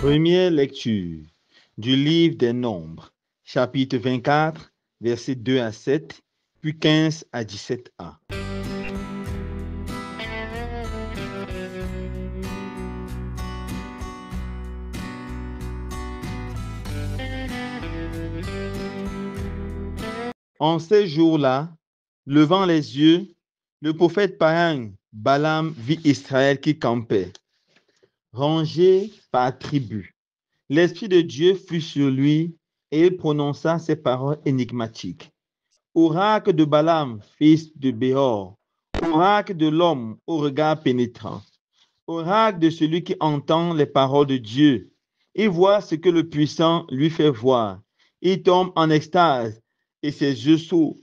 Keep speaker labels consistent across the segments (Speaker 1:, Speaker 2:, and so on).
Speaker 1: Première lecture du livre des Nombres, chapitre 24, versets 2 à 7, puis 15 à 17a. En ces jours-là, levant les yeux, le prophète païen Balaam vit Israël qui campait, rangé par tribu. L'Esprit de Dieu fut sur lui et il prononça ces paroles énigmatiques. Oracle de Balaam, fils de Béor, oracle de l'homme au regard pénétrant, oracle de celui qui entend les paroles de Dieu. Il voit ce que le puissant lui fait voir. Il tombe en extase et ses yeux s'ouvrent.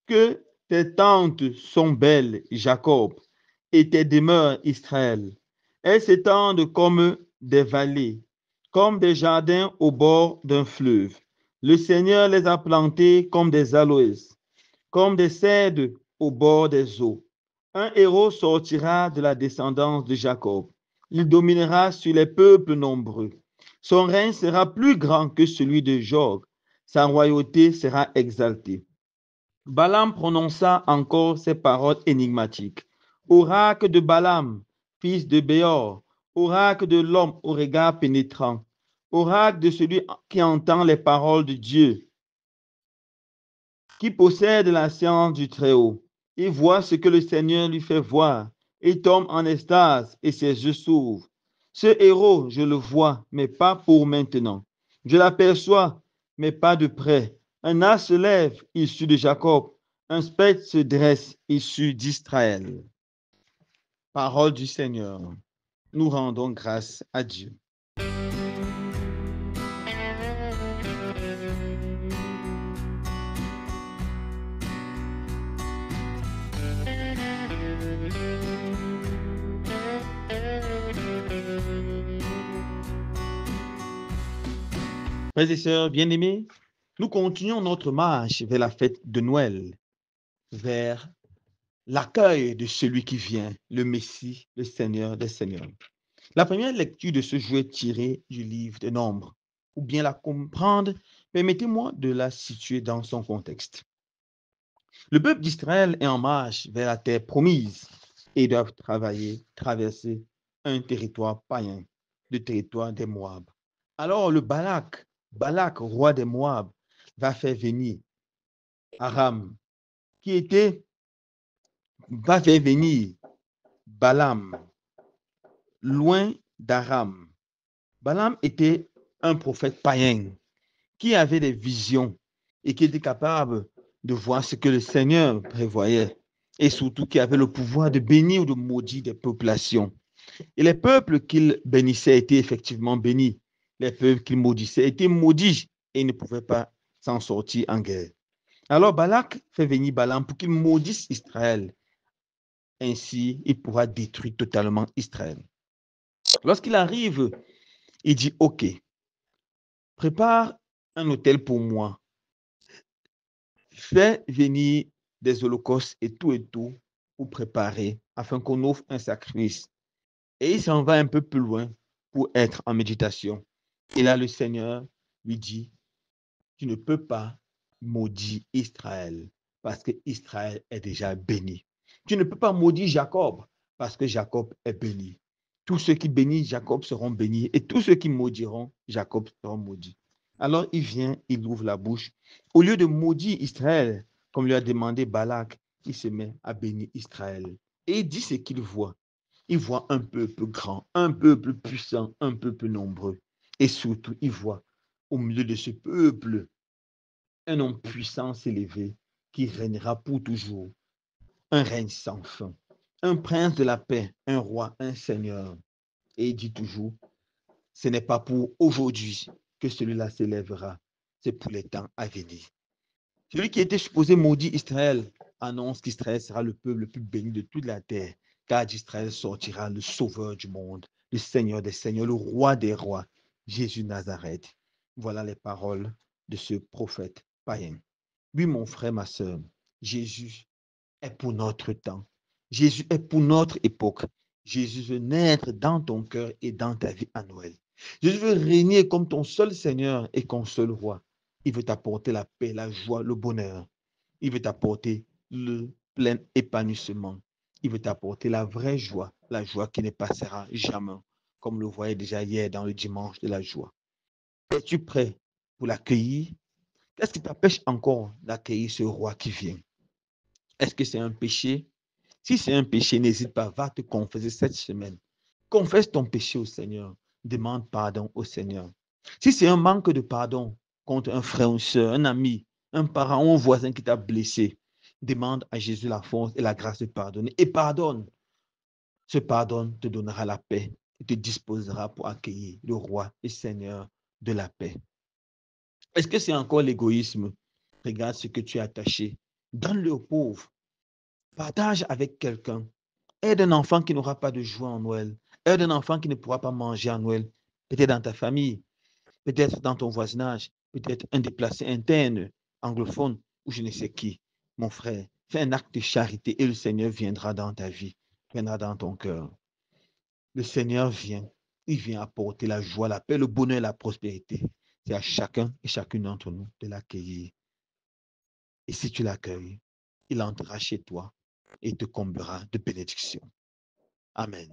Speaker 1: Que tes tentes sont belles, Jacob, et tes demeures, Israël. Elles s'étendent comme des vallées, comme des jardins au bord d'un fleuve. Le Seigneur les a plantées comme des aloès, comme des cèdres au bord des eaux. Un héros sortira de la descendance de Jacob. Il dominera sur les peuples nombreux. Son règne sera plus grand que celui de Jog. Sa royauté sera exaltée. Balaam prononça encore ces paroles énigmatiques. Oracle de Balaam, fils de Béor, oracle de l'homme au regard pénétrant, oracle de celui qui entend les paroles de Dieu, qui possède la science du Très-Haut. Il voit ce que le Seigneur lui fait voir. Il tombe en extase et ses yeux s'ouvrent. Ce héros, je le vois, mais pas pour maintenant. Je l'aperçois, mais pas de près. Un as se lève, issu de Jacob. Un spectre se dresse, issu d'Israël. Parole du Seigneur. Nous rendons grâce à Dieu. Frères et sœurs bien-aimés, nous continuons notre marche vers la fête de Noël, vers l'accueil de celui qui vient, le Messie, le Seigneur des Seigneurs. La première lecture de ce jour est tirée du livre des Nombres. Pour bien la comprendre, permettez-moi de la situer dans son contexte. Le peuple d'Israël est en marche vers la terre promise et doivent traverser un territoire païen, le territoire des Moab. Alors le Balak, roi des Moab, va faire venir Aram, va faire venir Balaam, loin d'Aram. Balaam était un prophète païen qui avait des visions et qui était capable de voir ce que le Seigneur prévoyait et surtout qui avait le pouvoir de bénir ou de maudire des populations. Et les peuples qu'il bénissait étaient effectivement bénis. Les peuples qu'il maudissait étaient maudits et ne pouvaient pas s'en sortir en guerre. Alors Balak fait venir Balaam pour qu'il maudisse Israël. Ainsi, il pourra détruire totalement Israël. Lorsqu'il arrive, il dit, OK, prépare un autel pour moi. Fais venir des holocaustes et tout pour préparer afin qu'on offre un sacrifice. Et il s'en va un peu plus loin pour être en méditation. Et là, le Seigneur lui dit, tu ne peux pas maudire Israël parce que Israël est déjà béni. Tu ne peux pas maudire Jacob parce que Jacob est béni. Tous ceux qui bénissent Jacob seront bénis et tous ceux qui maudiront Jacob seront maudits. Alors il vient, il ouvre la bouche. Au lieu de maudire Israël, comme lui a demandé Balak, il se met à bénir Israël. Et il dit ce qu'il voit. Il voit un peuple grand, un peuple puissant, un peuple nombreux. Et surtout, il voit au milieu de ce peuple un homme puissant s'élever qui régnera pour toujours. Un règne sans fin. Un prince de la paix, un roi, un seigneur. Et il dit toujours, ce n'est pas pour aujourd'hui que celui-là s'élèvera, c'est pour les temps à venir. Celui qui était supposé maudire Israël annonce qu'Israël sera le peuple le plus béni de toute la terre, car d'Israël sortira le sauveur du monde, le Seigneur des seigneurs, le roi des rois, Jésus Nazareth. Voilà les paroles de ce prophète païen. Oui, mon frère, ma soeur, Jésus est pour notre temps. Jésus est pour notre époque. Jésus veut naître dans ton cœur et dans ta vie à Noël. Jésus veut régner comme ton seul Seigneur et comme seul roi. Il veut t'apporter la paix, la joie, le bonheur. Il veut t'apporter le plein épanouissement. Il veut t'apporter la vraie joie, la joie qui ne passera jamais, comme le voyait déjà hier dans le dimanche de la joie. Es-tu prêt pour l'accueillir? Qu'est-ce qui t'empêche encore d'accueillir ce roi qui vient? Est-ce que c'est un péché? Si c'est un péché, n'hésite pas, va te confesser cette semaine. Confesse ton péché au Seigneur. Demande pardon au Seigneur. Si c'est un manque de pardon contre un frère, une soeur, un ami, un parent ou un voisin qui t'a blessé, demande à Jésus la force et la grâce de pardonner et pardonne. Ce pardon te donnera la paix et te disposera pour accueillir le roi et Seigneur de la paix. Est-ce que c'est encore l'égoïsme? Regarde ce que tu es attaché. Donne-le aux pauvres. Partage avec quelqu'un. Aide un enfant qui n'aura pas de joie en Noël. Aide un enfant qui ne pourra pas manger en Noël. Peut-être dans ta famille, peut-être dans ton voisinage, peut-être un déplacé interne, anglophone ou je ne sais qui. Mon frère, fais un acte de charité et le Seigneur viendra dans ta vie, viendra dans ton cœur. Le Seigneur vient. Il vient apporter la joie, la paix, le bonheur et la prospérité. C'est à chacun et chacune d'entre nous de l'accueillir. Et si tu l'accueilles, il entrera chez toi et te comblera de bénédictions. Amen.